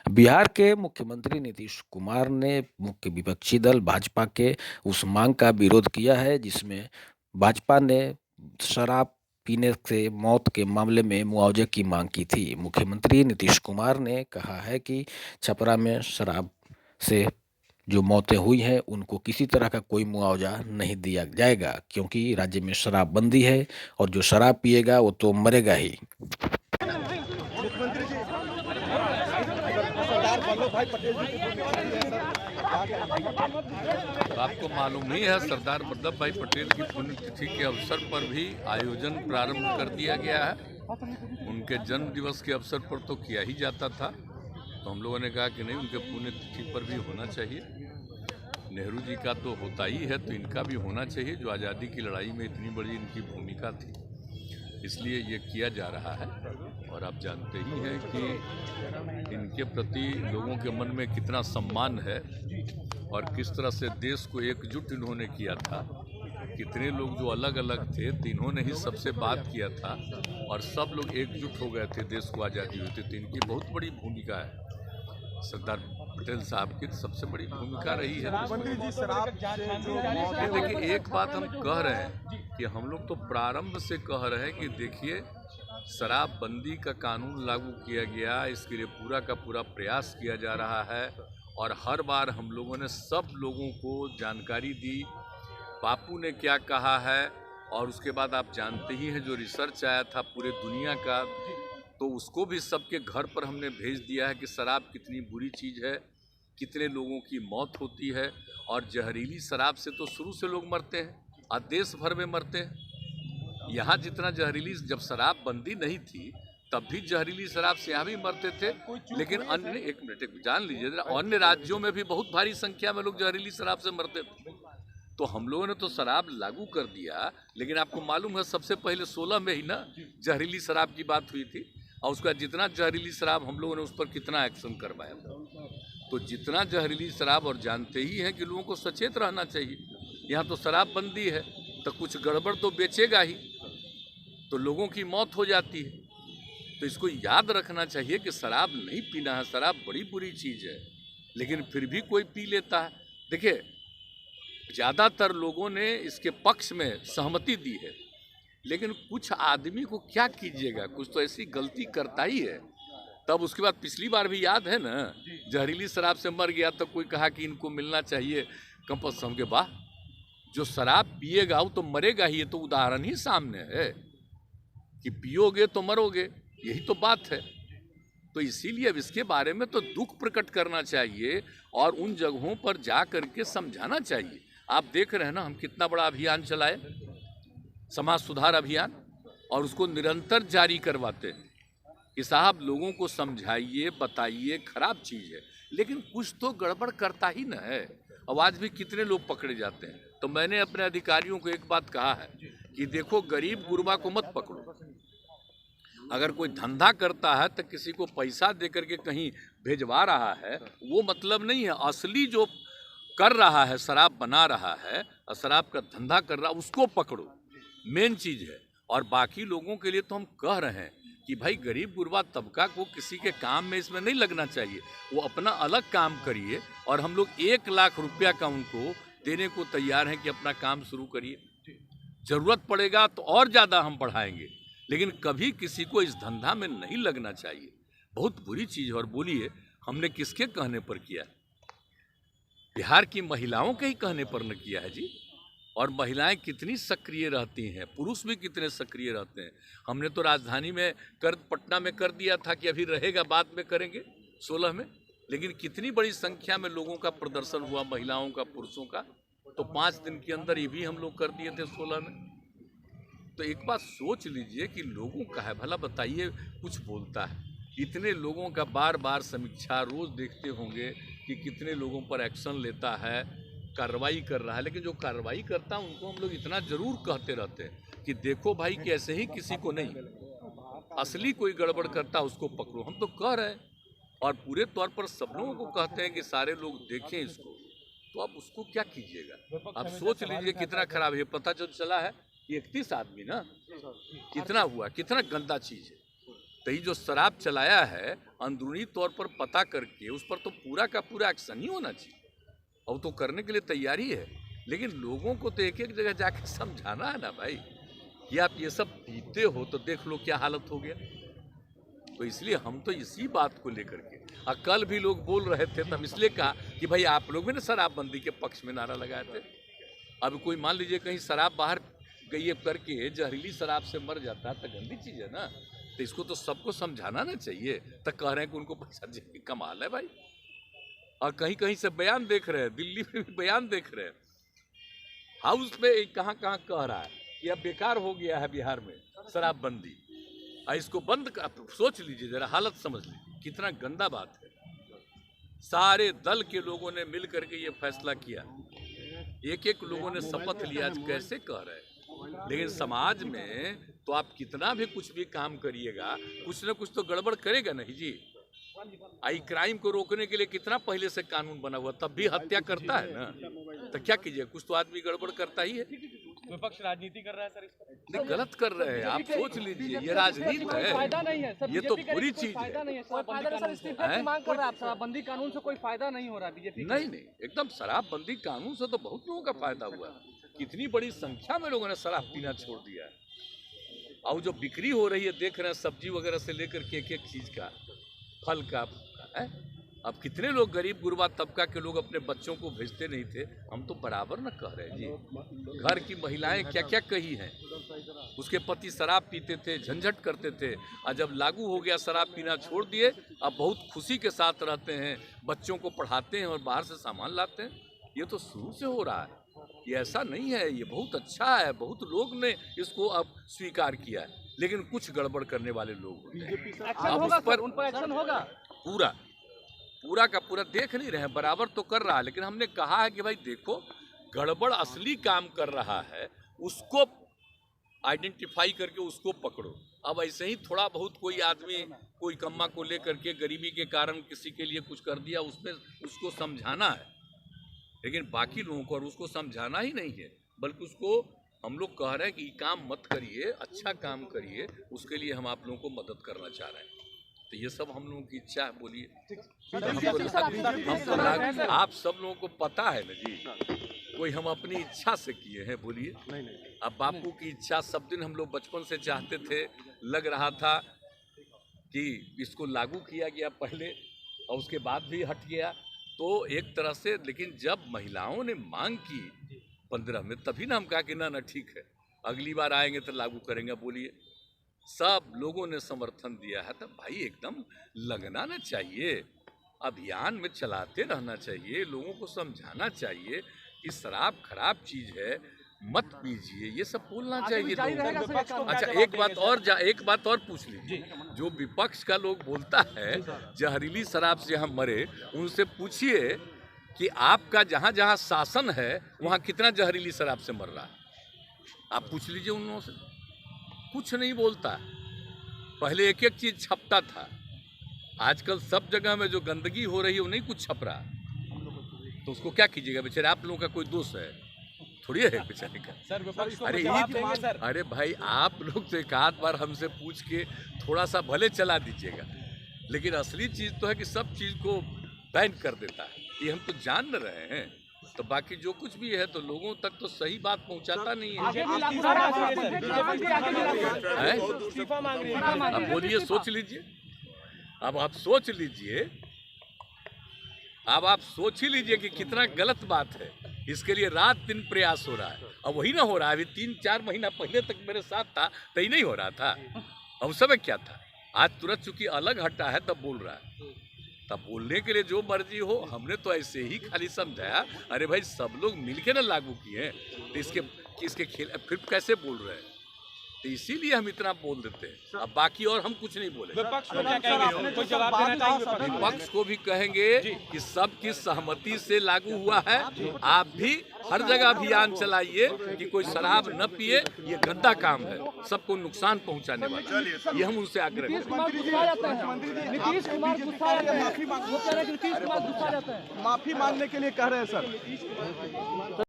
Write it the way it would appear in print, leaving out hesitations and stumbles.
बिहार के मुख्यमंत्री नीतीश कुमार ने मुख्य विपक्षी दल भाजपा के उस मांग का विरोध किया है जिसमें भाजपा ने शराब पीने से मौत के मामले में मुआवजे की मांग की थी। मुख्यमंत्री नीतीश कुमार ने कहा है कि छपरा में शराब से जो मौतें हुई हैं उनको किसी तरह का कोई मुआवजा नहीं दिया जाएगा, क्योंकि राज्य में शराबबंदी है और जो शराब पिएगा वो तो मरेगा ही। मुख्यमंत्री जी सरदार वल्लभ भाई पटेल जी की पुण्यतिथि है तो आपको मालूम ही है सरदार वल्लभ भाई पटेल की पुण्यतिथि के अवसर पर भी आयोजन प्रारंभ कर दिया गया है। उनके जन्म दिवस के अवसर पर तो किया ही जाता था, तो हम लोगों ने कहा कि नहीं, उनके पुण्यतिथि पर भी होना चाहिए। नेहरू जी का तो होता ही है, तो इनका भी होना चाहिए। जो आज़ादी की लड़ाई में इतनी बड़ी इनकी भूमिका थी, इसलिए ये किया जा रहा है। और आप जानते ही हैं कि इनके प्रति लोगों के मन में कितना सम्मान है और किस तरह से देश को एकजुट इन्होंने किया था। कितने लोग जो अलग अलग थे तो इन्होंने ही सबसे बात किया था और सब लोग एकजुट हो गए थे, देश को आज़ादी हुई थी। तो इनकी बहुत बड़ी भूमिका है। सरदार पटेल साहब की सबसे बड़ी भूमिका रही है। देखिए, एक बात हम कह रहे हैं कि हम लोग तो प्रारंभ से कह रहे हैं कि देखिए, शराबबंदी का कानून लागू किया गया, इसके लिए पूरा का पूरा प्रयास किया जा रहा है और हर बार हम लोगों ने सब लोगों को जानकारी दी, बापू ने क्या कहा है। और उसके बाद आप जानते ही हैं जो रिसर्च आया था पूरे दुनिया का, तो उसको भी सबके घर पर हमने भेज दिया है कि शराब कितनी बुरी चीज़ है, कितने लोगों की मौत होती है। और जहरीली शराब से तो शुरू से लोग मरते हैं और देश भर में मरते हैं। यहाँ जितना जहरीली, जब शराब बंदी नहीं थी तब भी जहरीली शराब से यहाँ भी मरते थे, लेकिन अन्य, एक मिनट जान लीजिए, अन्य राज्यों में भी बहुत भारी संख्या में लोग जहरीली शराब से मरते थे। तो हम लोगों ने तो शराब लागू कर दिया, लेकिन आपको मालूम है सबसे पहले 16 में ही ना जहरीली शराब की बात हुई थी। और उसका जितना जहरीली शराब हम लोगों ने उस पर कितना एक्शन करवाया था। तो जितना जहरीली शराब, और जानते ही हैं कि लोगों को सचेत रहना चाहिए। यहाँ तो शराब बंदी है तो कुछ गड़बड़ तो बेचेगा ही, तो लोगों की मौत हो जाती है। तो इसको याद रखना चाहिए कि शराब नहीं पीना है। शराब बड़ी बुरी चीज़ है, लेकिन फिर भी कोई पी लेता है। देखिए, ज़्यादातर लोगों ने इसके पक्ष में सहमति दी है, लेकिन कुछ आदमी को क्या कीजिएगा, कुछ तो ऐसी गलती करता ही है। तब उसके बाद पिछली बार भी याद है ना, जहरीली शराब से मर गया तो कोई कहा कि इनको मिलना चाहिए कंपल्सरी के। वाह, जो शराब पिएगा वो तो मरेगा ही। ये तो उदाहरण ही सामने है कि पियोगे तो मरोगे, यही तो बात है। तो इसीलिए अब इसके बारे में तो दुख प्रकट करना चाहिए और उन जगहों पर जा करके समझाना चाहिए। आप देख रहे हैं ना, हम कितना बड़ा अभियान चलाए, समाज सुधार अभियान, और उसको निरंतर जारी करवाते हैं कि साहब लोगों को समझाइए, बताइए, खराब चीज़ है, लेकिन कुछ तो गड़बड़ करता ही न है। अब आज भी कितने लोग पकड़े जाते हैं। तो मैंने अपने अधिकारियों को एक बात कहा है कि देखो, गरीब गुरबा को मत पकड़ो। अगर कोई धंधा करता है तो किसी को पैसा दे करके कहीं भेजवा रहा है, वो मतलब नहीं है। असली जो कर रहा है, शराब बना रहा है और शराब का धंधा कर रहा है, उसको पकड़ो, मेन चीज़ है। और बाकी लोगों के लिए तो हम कह रहे हैं कि भाई गरीब गुरबा तबका को किसी के काम में इसमें नहीं लगना चाहिए, वो अपना अलग काम करिए। और हम लोग 1 लाख रुपया का उनको देने को तैयार हैं कि अपना काम शुरू करिए। ज़रूरत पड़ेगा तो और ज़्यादा हम बढ़ाएंगे, लेकिन कभी किसी को इस धंधा में नहीं लगना चाहिए। बहुत बुरी चीज़ है। और बोलिए, हमने किसके कहने पर किया? बिहार की महिलाओं के ही कहने पर न किया है जी। और महिलाएं कितनी सक्रिय रहती हैं, पुरुष भी कितने सक्रिय रहते हैं। हमने तो राजधानी में पटना में कर दिया था कि अभी रहेगा, बाद में करेंगे 16 में, लेकिन कितनी बड़ी संख्या में लोगों का प्रदर्शन हुआ, महिलाओं का, पुरुषों का। तो 5 दिन के अंदर ये भी हम लोग कर दिए थे 16 में। तो एक बात सोच लीजिए कि लोगों का है भला, बताइए, कुछ बोलता है। इतने लोगों का बार बार समीक्षा रोज़ देखते होंगे कि कितने लोगों पर एक्शन लेता है, कार्रवाई कर रहा है। लेकिन जो कार्रवाई करता है उनको हम लोग इतना ज़रूर कहते रहते हैं कि देखो भाई, कि ऐसे ही किसी को नहीं, असली कोई गड़बड़ करता उसको पकड़ो। हम तो कह रहे हैं और पूरे तौर पर सब लोगों को कहते हैं कि सारे लोग देखें इसको। तो अब उसको क्या कीजिएगा? आप सोच लीजिए कितना खराब है। पता जो चला है 31 आदमी ना, कितना हुआ, कितना गंदा चीज़ है। तो ये जो शराब चलाया है अंदरूनी तौर पर पता करके उस पर तो पूरा का पूरा एक्शन ही होना चाहिए, और तो करने के लिए तैयारी है। लेकिन लोगों को तो एक एक जगह जाके समझाना है ना भाई कि आप ये सब पीते हो तो देख लो क्या हालत हो गया। तो इसलिए हम तो इसी बात को लेकर के, और कल भी लोग बोल रहे थे तब इसलिए कहा कि भाई आप लोग भी ना शराबबंदी के पक्ष में नारा लगाए थे। अब कोई मान लीजिए कहीं शराब बाहर गई करके जहरीली शराब से मर जाता है तो गंदी चीज़ है ना, तो इसको तो सबको समझाना ना चाहिए। तो कह रहे हैं कि उनको पैसा दे, कमाल है भाई। और कहीं कहीं से बयान देख रहे हैं, दिल्ली में भी बयान देख रहे हैं, हाउस पे कहाँ कहाँ कह रहा है कि अब बेकार हो गया है बिहार में शराबबंदी, और इसको बंद कर। सोच लीजिए जरा, हालत समझ लीजिए कितना गंदा बात है। सारे दल के लोगों ने मिल करके ये फैसला किया, एक एक लोगों ने शपथ लिया। आज कैसे कह रहे हैं, लेकिन समाज में तो आप कितना भी कुछ भी काम करिएगा, कुछ ना कुछ तो गड़बड़ करेगा नहीं जी। आई क्राइम को रोकने के लिए कितना पहले से कानून बना हुआ, तब भी हत्या करता है ना, तो क्या कीजिए, कुछ तो आदमी गड़बड़ करता ही है। विपक्ष राजनीति कर रहा है सर इस पर। नहीं, गलत कर रहे हैं, आप सोच लीजिए, ये राजनीति है, ये तो बुरी चीज है। मांग कर रहा है शराबबंदी कानून से कोई फायदा नहीं हो रहा बीजेपी। नहीं, एकदम शराबबंदी कानून से तो बहुत लोगों का फायदा हुआ, कितनी बड़ी संख्या में लोगों ने शराब पीना छोड़ दिया है। और जो बिक्री हो रही है देख रहे हैं, सब्जी वगैरह से लेकर के एक एक चीज का, फल का है। अब कितने लोग गरीब गुरबा तबका के लोग अपने बच्चों को भेजते नहीं थे, हम तो बराबर न कह रहे हैं जी। घर की महिलाएं क्या क्या कही हैं, उसके पति शराब पीते थे, झंझट करते थे, और जब लागू हो गया शराब पीना छोड़ दिए, अब बहुत खुशी के साथ रहते हैं, बच्चों को पढ़ाते हैं और बाहर से सामान लाते हैं। ये तो शुरू से हो रहा है, ये ऐसा नहीं है, ये बहुत अच्छा है, बहुत लोग ने इसको अब स्वीकार किया है। लेकिन कुछ गड़बड़ करने वाले लोग होते हैं, अब उस पर उन पर एक्शन होगा। पूरा का पूरा देख नहीं रहे हैं, बराबर तो कर रहा है, लेकिन हमने कहा है कि भाई देखो, गड़बड़ असली काम कर रहा है उसको आइडेंटिफाई करके उसको पकड़ो। अब ऐसे ही थोड़ा बहुत कोई आदमी कोई कम्मा को लेकर के गरीबी के कारण किसी के लिए कुछ कर दिया, उसमें उसको समझाना है, लेकिन बाकी लोगों को और उसको समझाना ही नहीं है, बल्कि उसको हम लोग कह रहे हैं कि काम मत करिए, अच्छा काम करिए, उसके लिए हम आप लोगों को मदद करना चाह रहे हैं। तो ये सब हम लोगों की इच्छा है। बोलिए, आप सब लोगों को पता है ना जी, कोई हम अपनी इच्छा से किए हैं। बोलिए, अब बापू की इच्छा सब दिन हम लोग बचपन से चाहते थे, लग रहा था कि इसको लागू किया गया पहले और उसके बाद भी हट गया, तो एक तरह से। लेकिन जब महिलाओं ने मांग की 15 में, तभी ना हम कहा कि ना ठीक है, अगली बार आएंगे तो लागू करेंगे। बोलिए, सब लोगों ने समर्थन दिया है, तो भाई एकदम लगना ना चाहिए, अभियान में चलाते रहना चाहिए, लोगों को समझाना चाहिए कि शराब खराब चीज है, मत पीजिए, ये सब बोलना चाहिए। अच्छा, एक बात और पूछ लीजिए, जो विपक्ष का लोग बोलता है जहरीली शराब से हम मरे, उनसे पूछिए कि आपका जहाँ जहाँ शासन है वहाँ कितना जहरीली शराब से मर रहा है। आप पूछ लीजिए उन लोगों से, कुछ नहीं बोलता। पहले एक एक चीज छपता था, आजकल सब जगह में जो गंदगी हो रही है वो नहीं कुछ छप रहा, तो उसको क्या कीजिएगा। बेचारे आप लोगों का कोई दोष है थोड़ी है बेचारे का। सर विपक्ष को अरे भाई, आप लोग तो एक आध बार हमसे पूछ के थोड़ा सा भले चला दीजिएगा, लेकिन असली चीज तो है कि सब चीज को बैन कर देता है, ये हम तो जान रहे हैं। तो बाकी जो कुछ भी है तो लोगों तक तो सही बात पहुंचाता नहीं है। अब बोलिए, सोच लीजिए, अब आप सोच लीजिए, अब आप सोच ही लीजिए कि कितना गलत बात है। इसके लिए रात दिन प्रयास हो रहा है, अब वही ना हो रहा है। अभी 3-4 महीना पहले तक मेरे साथ था तो ही नहीं हो रहा था, अब उस समय क्या था। आज तुरंत चूंकि अलग हटा है तब बोल रहा है, तब बोलने के लिए जो मर्जी हो। हमने तो ऐसे ही खाली समझाया, अरे भाई सब लोग मिलके ना लागू किए हैं, तो इसके खेल फिर कैसे बोल रहे हैं, तो इसीलिए हम इतना बोल देते हैं। अब बाकी और हम कुछ नहीं बोले। विपक्ष को क्या कहेंगे, कोई जवाब देना चाहिए। विपक्ष को भी कहेंगे कि सबकी सहमति से लागू हुआ है, आप भी हर जगह अभियान चलाइए कि कोई शराब न पिए, ये गंदा काम है, सबको नुकसान पहुंचाने वाला, ये हम उनसे आग्रह करते हैं। माफी मांगने के लिए कह रहे हैं सर।